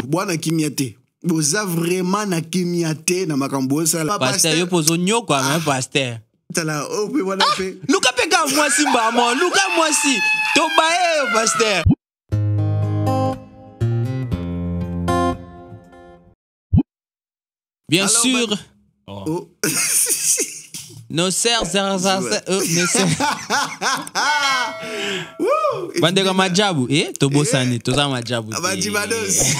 Bwana kimiate. Boza vraiment na kimiate na makambo sala. Pasteur yo pozo nyoko mais pasteur. Tala ope wana pe. Luka peka moi si mbamo, Luka moi si. To bae pasteur. Bien alors, sûr. Oh. Nos sœurs, Bandega majabu, Tobosani, Toza majabu. Majibados.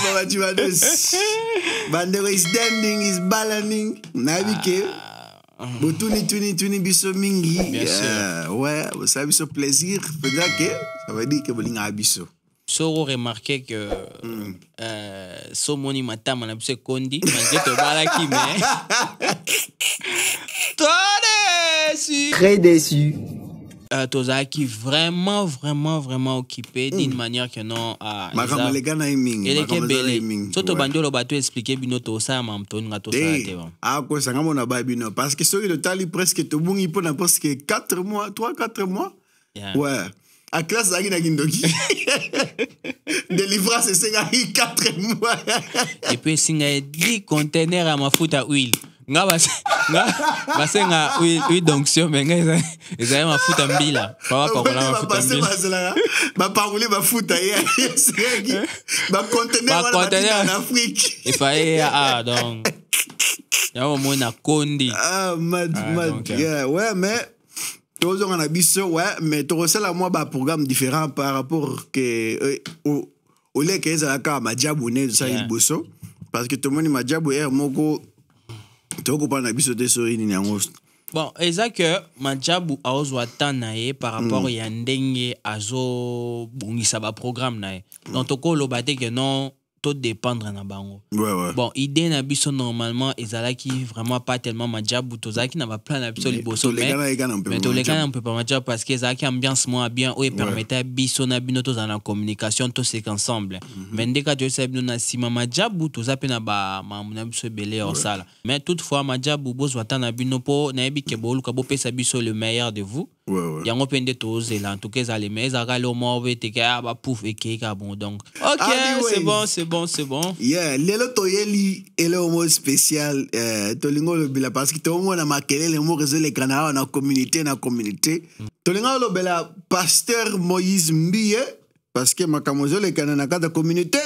Bandega is standing, is balancing. Nabike. Tuni biso mingi. Bien sûr. Ouais, ça biso plaisir. Peut-être que ça veut dire que bolinga abiso. Soro remarqué que Somoni Matam on a pu kondi, malgré que balaki mais très déçu. Tozaki vraiment occupé d'une manière que non makama leka na iming. Elle est belle. Soto bandolo bato expliquer bino to sa mamtoni nga to sa te ba. Ko sanga mona ba bino parce que soki le tali presque to bungi pona parce que 4 mois, 3-4 mois. Yeah. Ouais. À classe à Gindoki. Délivrance c'est 4 mois. Et puis singa 10 containers à mafuta huile. Nga huile d'onction mais nga eza mafuta mbila. Pas kola mafuta mbila. Ba parler mafuta ba container en Afrique. Il fallait donc. Ya au moins na kondi. Mad. Yeah, ouais mais toujours en abisso, ouais, mais tu reçois la moi bah programme différent par rapport que au lait que ça a majabu ne ça il bosso parce que tout le monde majabu est moko tu comprends abisso de sori ni ngos. Bon, exact que majabu a ozwa tanaye par rapport ya ndenge azo bungisa ba programme nae. Donc to ko lobate que non tout dépendre na bango. Ouais. Bon, idée na biso normalement ezalaki vraiment pas tellement majabu tozaki na ba plan na biso liboso mais to les gars on peut pas majabu parce que ezalaki ambiance moins bien ou permettait biso na bino to en communication to c'est ensemble. Mais ndeka to sa bino na sima majabu tozape na ba mamuna biso belé au sala. Mais toutefois majabu bozo atana bino po na yebi ke boluka bo pesa biso le meilleur de vous. Ouais. Yango pende toze là en tout cas ça les mais ça le mauvais te ka ba pouf et ka bon donc. OK, c'est bon. Yeah, lelo toyeli ele homo spécial tolingo le bila parce que to mo na makele le mo réseau les canards na communauté tolingo le bela pasteur Moïse Mbie parce que makamozo le canards na kata communauté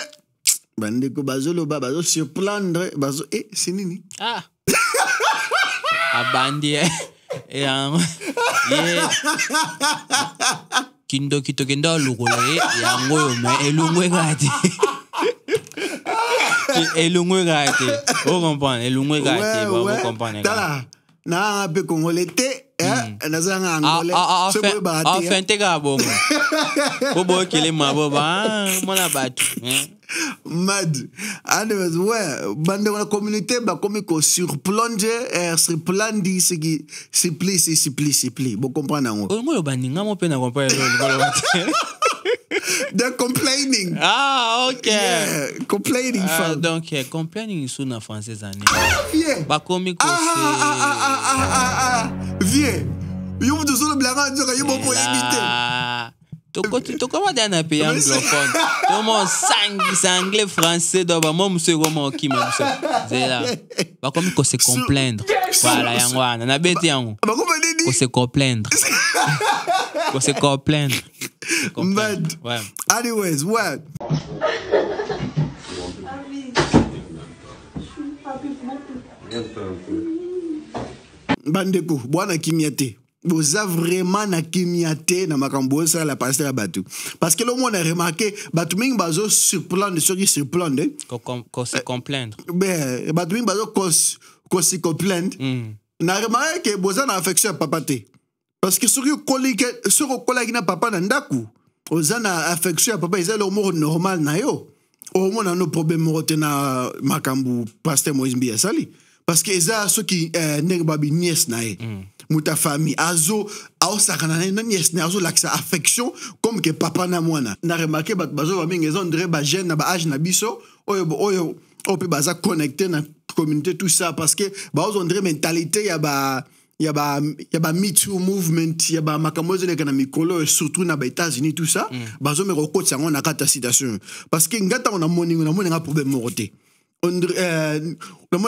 bande ko bazolo bazo surprendre bazo c'est nini abandi et kindo kitokenda lugole yango yo mais elungwe gati elungwe gati o comprendre elungwe gati ba comprendre tala na pe congolais na zanga angolais c'est bon ba enfin te ga bongo bobo kele mabo ba mona batu mad anyways ouais bande la communauté ba comme ko surplonger surplandi ce qui supplie bon comprendre ngo o mo baninga mo pe na comprendre they're complaining. OK. Yeah, complaining. Donc, complaining sous na français année. Viens. Ba komi ko viens. Yo vous tous le blague dire yo bon imiter. To comment dans un pays anglophone. Tout mon anglais français donc ba moi monsieur comment qui même ça. C'est là. Ba komi ko se complaindre. Voilà yango na beti yango. Ba comment dit? Ko se complaindre. Ko se complaindre. Mad. Ouais. Anyways, what? Bandeko, bwana kimiate. Boza vraiment na kimiate na makambo ça la passer à batu. Parce que le monde a remarqué batu mingi bazo surprendre ceux qui surprendre. Ko se complaindre. Ben batu mingi bazo ko se complaindre. Na remarqué que boza na affection papa te. Parce que sur collègue na papa na ndaku. Ozana affection papa ils le mot normal na yo. Au moins no problème na makambu pasteur Moïse Mbie sali. Parce que eza ceux qui nèg babi nièce na e. Muta famille azo sakana na nièce na azo l'accès affection comme que papa na mwana. Na remarqué bazo ba mingi ezon dire ba jeune na ba âge na biso oyo on peut baza connecter na communauté tout ça parce que ba on dire mentalité ya ba y a Me Too movement, y a makamozo na mikolo surtout na États-Unis tout ça, bazo me roko tsango na kata citation parce que ngata on a nga problème moroté. On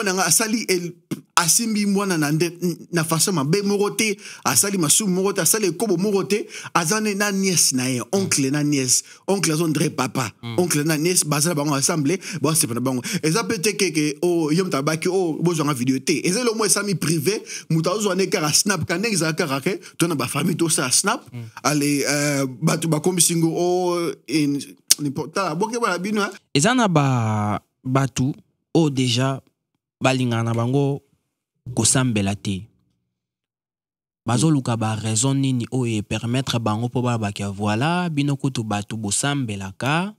nga asali el asimbi mwana na façon mabe moroté, asali masu moroté, asali kobo moroté, azane na nièce na oncle na nièce, oncle azondre papa, oncle na nièce bazala bango assemblée, bon c'est pas bango. Eza peut-être que yom tabaki bozo nga vidéo té. Eza le mo sami privé, mutazo ane kara snap kaneng za kara ke, tona ba famille to ça snap, allez batu ba kombisingo in n'importe boke wala bino. Eza na batu déjà balingana bango kosambela te bazoluka ba raison nini oye permettre bango po bakia voilà bino kutu batu bosambelaka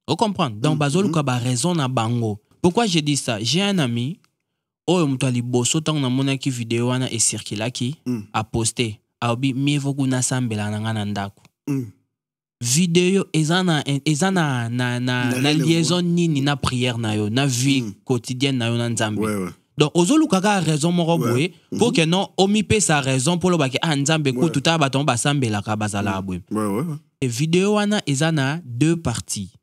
on comprend donc bazoluka ba raison na bango. Pourquoi je dis ça? J'ai un ami oyo mutu aliboso tango na mona ki vidéo wana e circulaki a posté aobi mieux kuna sambela na ngana ndako vidéo ezana liaison nini na prière na yo na vie quotidienne na yo na nzambe. Donc ozoluka ka raison moko boye pour que non omipe sa raison pour lo ba ke nzambe ko tuta baton basambela ka bazala boye. Et vidéo wana ezana deux parties.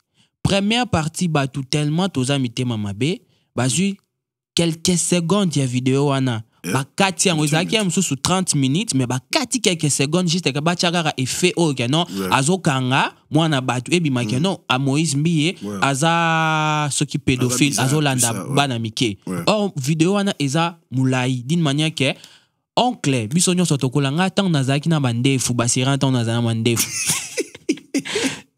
Première partie batu tellement toza mitema mabe bazui quelques secondes ya vidéo wana bakati yango ezalaki sous 30 minutes mais bakati quelques secondes juste ka bachakaka effet oyo non azokanga mwana batu ebimaki non a Moïse Mbiye aza soki pédophile azolanda bana mike. Or vidéo wana eza mulai d'une manière que oncle biso nyonso tokolanga tant nazaki na bandefu basira tant nazana bandefu.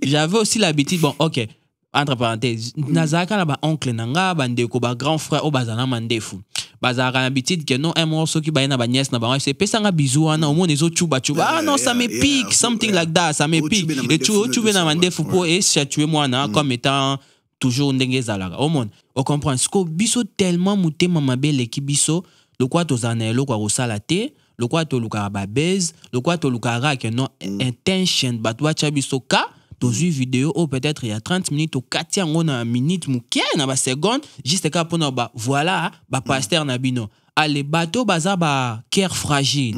J'avais aussi l'habitude bon OK entre parenthèses nazaka na ba oncle nanga bandeko ba grand frère o bazana mandefu bazaka na habitude que non un morceau qui ba na ba nièce na ba c'est pesanga bisou wana au moins les autres chuba non ça me pique something like that ça me pique et tu na mandefu pour et tuer moi na comme étant toujours ndenge zalaka au monde on comprend ce que biso tellement mutema mabele ki biso le quoi tozana le quoi rosala te le quoi to luka ba base le quoi to luka que non intention batwa chabiso ka tozu vidéo ou peut-être il y a 30 minutes ou 4 ans on a une minute mouké na ba seconde juste ka pour ba voilà ba pasteur na bino allez bateau baza ba cœur fragile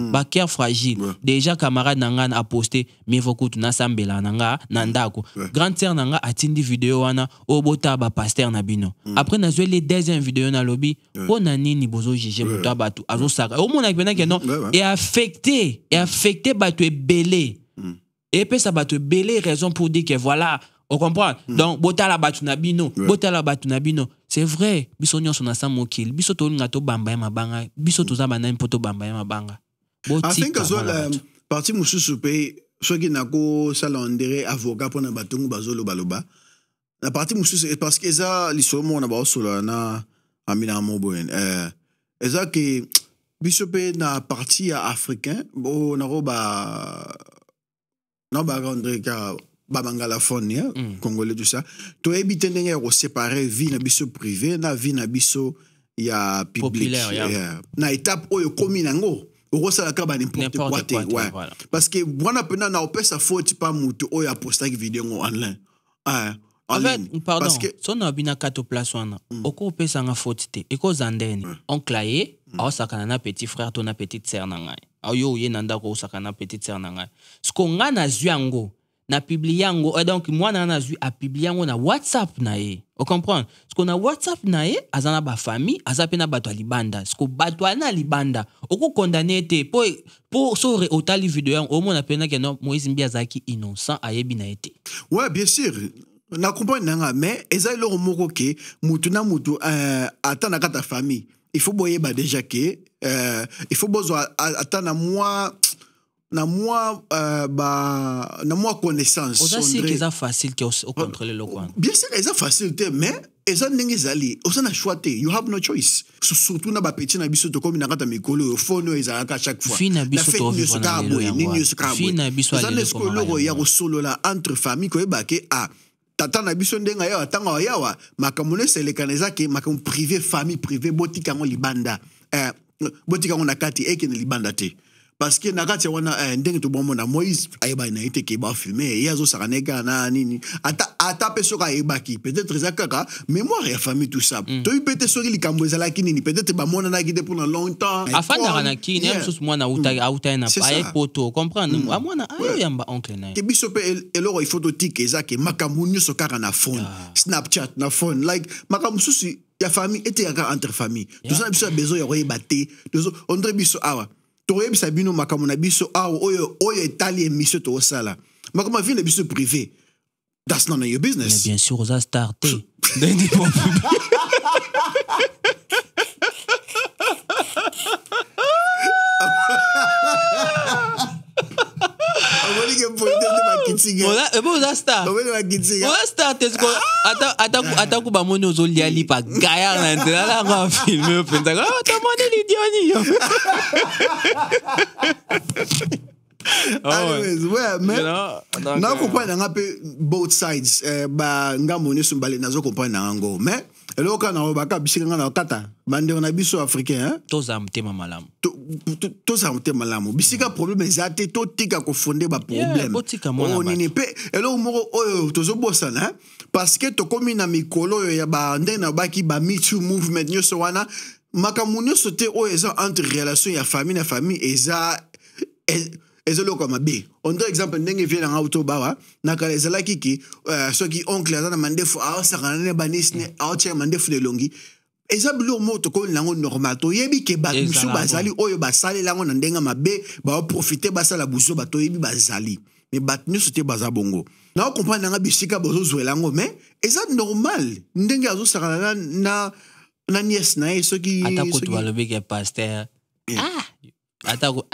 déjà camarade nanga a posté mais beaucoup na sambela nanga nandako grande sœur nanga atindi vidéo wana o bota ba pasteur na bino après na zo les deuxième vidéo na lobby pour nani ni bozo juger muta batu azo saka o mona pena que non et affecté batu e belé. Et puis ça va te belé raison pour dire que voilà, on comprend. Donc botala batu na bino. C'est vrai, biso nyonso na samokil, biso to ngato bamba mabanga, biso to zaba na poto bamba mabanga. I think as well parti mususu pe soki nako salondere avocat pour na batungu bazolo baloba. La partie mususu parce que ça lisomo na ba solo na amina moboen. Eza que biso pe na partie africain, bo na roba non ba André ka babangalaphone congolais tout ça to ebite ndenge ko séparer vie na biso privé na vie na biso ya public na étape oyo komi nango okosala ka ba n'importe quoi te voilà. Parce que bwana pena na opesa faute pas mutu oyo aposta vidéo online en fait pardon parce que son abina kato place wana oko opesa nga faute te eko zandeni onklaye au sakana na petit frère to na petite sœur na ngai ayo ye nanda ko sakana petite sœur na ngai sko nga na zyango na publiango et donc moi na zui a publiango na WhatsApp na ye on comprend sko na WhatsApp na ye azana ba famille azapena bato libanda sko bato na libanda oko condamner te pour sore otali vidéo au moins apena que non Moïse Mbiya zaki innocent ayebi na été. Ouais bien sûr na comprendre nanga mais eza lo moko ke mutu na mutu atana kata famille il faut boyer ba déjà que il faut besoin attendre na moi connaissance. C'est que ça facile que au contrôler le coin. Bien sûr, c'est facile mais eza ndenge zali, osana choix you have no choice. Surtout na ba petit na biso to comme na kata mikolo phone eza à chaque fois. Fina biso to vivre na lelo. Fina biso ale ko lelo ya ko solo la entre famille ko ebake tata na biso ndenga ya tanga yawa makamone selekaneza ke makam privé famille privé botika ngo libanda botika ngo nakati eke ne libanda te parce que nakati wana ndenge to bomona Moïse ayeba na été ke ba filmer yazo saraneka na nini ata peso ka ebaki peut-être zakaka mémoire ya famille tout ça to ipete sori likambo ezala kinini peut-être ba mona na kite pendant longtemps afanda kana kini msus mwana auta na paye poto comprendre amona ayo yamba oncle na ke biso pe eloro il faut to tike ezake makambo nyuso kaka na phone Snapchat na phone like makambo susi ya famille était yaka entre famille tout ça biso besoin ya koyeba te on dirait biso awa toyebisa bino makambo na biso awa oyo etali émission to osala makambo vie na biso privé that's none of your business. Mais bien sûr oza starté oza star tesko ata kuba moni ozolia lipa gaya na nzela langa filme openzaka otamoni lidioni yo anyways mais na comprendre nga pe both sides ba ngambo ne sumbale nazo comprendre ngo mais eloka na baka bisika nga na kata bande na biso africain toza mtema malamu toza mtema malamu bisika problème ezate to tika ko fonder ba problème o nini pe elo moko oyo tozo bosana parce que to komi na mikolo ya ba nde na baki ba Me Too movement nyoso wana makamunyo sote o eza entre relation ya famille na famille eza ezolo comme B on donne exemple ndenge vient en auto bawa na kala ezala kiki ceux qui oncle azana mandefu a sakana banisne a che mandefu de longi ezabilo moto ko lango normal to yebi ke ba musu bazali oyo basali lango na ndenga mabe ba profiter basala buso ba to yebi bazali mais bat nous c'était bazabongo na comprendre nga bisika bozo zwelango mais eza normal ndenge azo sakana na nièce na ceux qui atako to balobi ke pasteur atako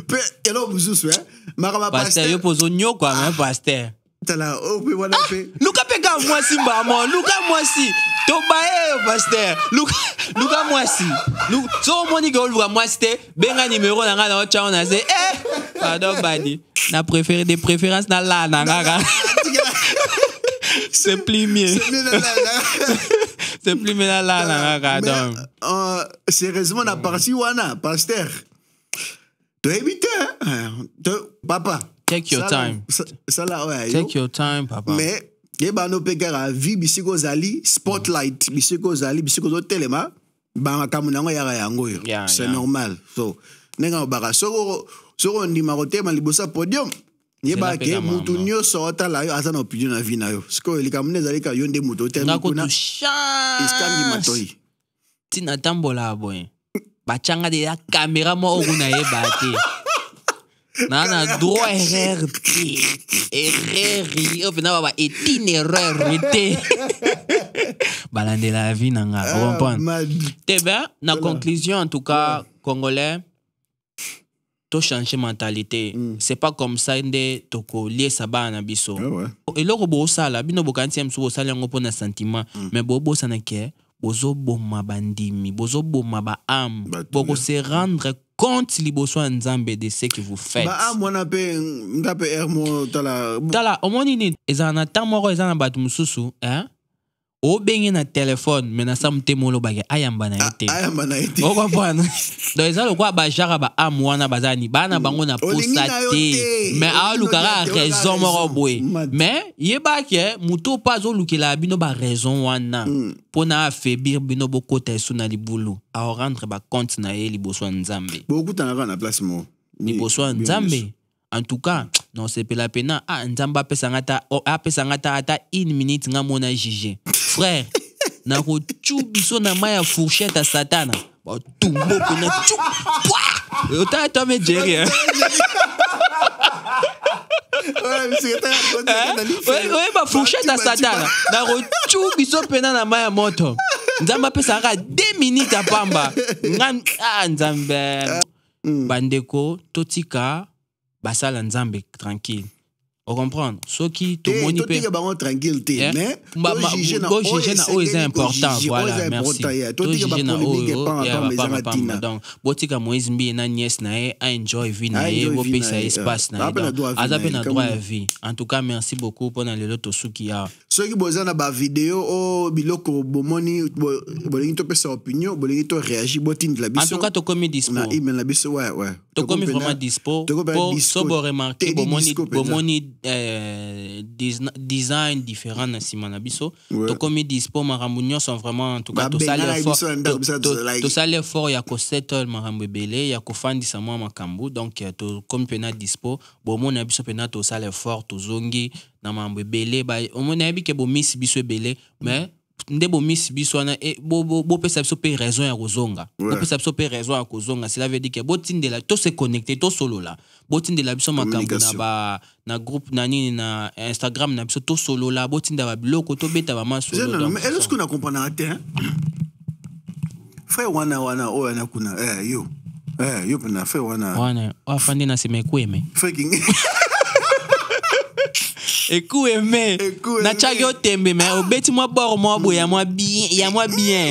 pe elo buzusu makama pasteur yo pozo nyoko ama pasteur tala o pe wana pe luka pe ka mwasi mbamo luka mwasi to bae pasteur luka mwasi so moni go luka mwasi te benga numéro na nga na ocha on a se pardon badi na préféré des préférences na la na nga c'est plus mieux c'est plus mieux la na nga donc sérieusement na parti wana pasteur to éviter papa take your time ça là ouais take your time papa mais yeba no pekara vie bisiko zali spotlight bisiko zali bisiko zo telema ba makamu nango yaka yango yo c'est normal so nenga baka soko ndima kotema libosa podium yeba ke mutu nyoso otala yo azana opinion na vie na yo siko likamune zali ka yo nde mutu otema kuna iskangi matoi tina tambola boy bachanga de la caméra mo okuna yeba te nana droit erreur au final ba itinéraire te balande la vie nanga comprendre te bien na conclusion en tout cas congolais to changer mentalité c'est pas comme ça nde toko lier saba na biso eloko bo sala bino bokanti mso bo sala ngo pona sentiment mais bo sana ke bozo boma bandimi bozo boma ba am boko se rendre compte liboso nzambe de ce que vous faites ba am wana pe ngape ermo tala omoni ni ezana tamoro ezana batu mususu o bengi na téléphone mais na samte molo bage ayamba na ite o comprendre donc ezalo kwa ba jara ba am wana bazani bana bango na posate mais a lukara raison moro boy mais yeba ke muto pas o lukela bino ba raison wana pona affaiblir bino bokota suna libulu a rendre ba compte na ye liboso nzambe beaucoup tanaka na place mo liboso nzambe en tout cas non c'est pas la peine nzamba pesangata ata 1 minute nga mona juger frère na ko biso na maya fourchette à satana ba tumbo ko na chu ota to me Jerry ouais ba fourchette à satana na ko biso pena na maya moto nzamba pesanga 2 minutes apamba nzambe bandeko totika basala nzambe tranquille on comprendre ce qui tout moni pe tranquille mais go juger na c'est important voilà merci to juger na donc botika Moïse mbi na nièce na e enjoy vie na e bo pesa espace na e azape na droit à vie en tout cas merci beaucoup pour na lelo to suki ya ceux qui bozana ba vidéo o biloko bomoni bolingi to pesa opinion bolingi to réagir botin la biso en tout cas to comme dispo na email la biso ouais tokomi vraiment dispo pour sobo remarquer bomoni design différent na sima na biso tokomi dispo makambo nyonso vraiment en tout cas tosala effort ya kosettle makambo ebele ya kofandisa mwa makambo donc tokomi pena dispo bomoni na biso pena tosala effort tozongi na makambo ebele omoni ayebi ke bomisi biso ebele mais nde bomisi biso wana bopesa biso mpe raison ya kozonga bopesa biso mpe raison ya kozonga cela veut dire que botindela to se connecter to solola botindela biso makambo na groupe na nini na Instagram na biso to solola botinda ba biloko to beta ba masolo donc mais est-ce qu'on a compris na terre frère wana o kuna yo pena frère wana afandi na semekweme freaking Écoute-moi, na chagio tembe mais obeti moi bord moi boy ya moi bien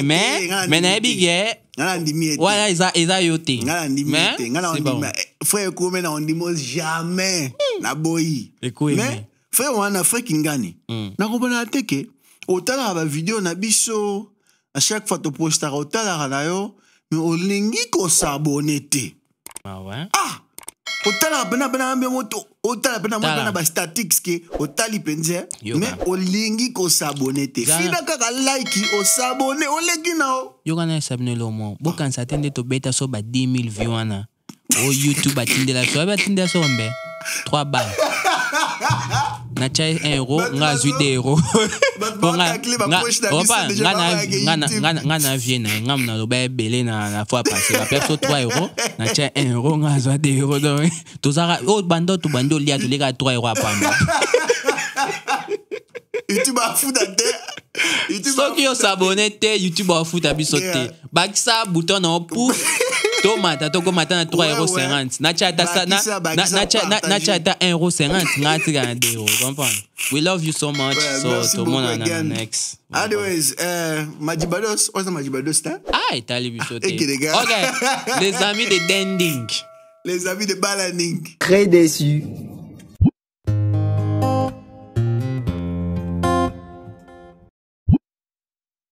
mais na bige voilà isa yote mais frère comme na ondimo jamais na boy mais frère wana frère kingani na kompona teke otala ba vidéo na biso à chaque fois to poster otala na yo mais olingi ko s'abonner te otala pena moto otala pena mwana ba statistics ke otali penze mais olingi ko s'abonner te fina kaka like o s'abonner oleki nao yoga na s'abonner lo mo bokansa tende to beta so ba 10,000 views wana o YouTube atindela so mbe 3 balles na chai 1 euro nga 8 euros nga vienne nga na lo ba belé na fois passé la perso 3 euros na chai 1 euro nga 2 euros donc tozara o bando lia to lega 3 euros apamba YouTube a foutu te soki yo s'abonner te YouTube a foutu biso te bakisa bouton na pouf tomata na 3,50 na chata 1,50 ngati kana dero comprendre we love you so much so to mona na next anyways Majibados what's Majibados ta itali biso te okay les amis de Dending les amis de Balaning très déçu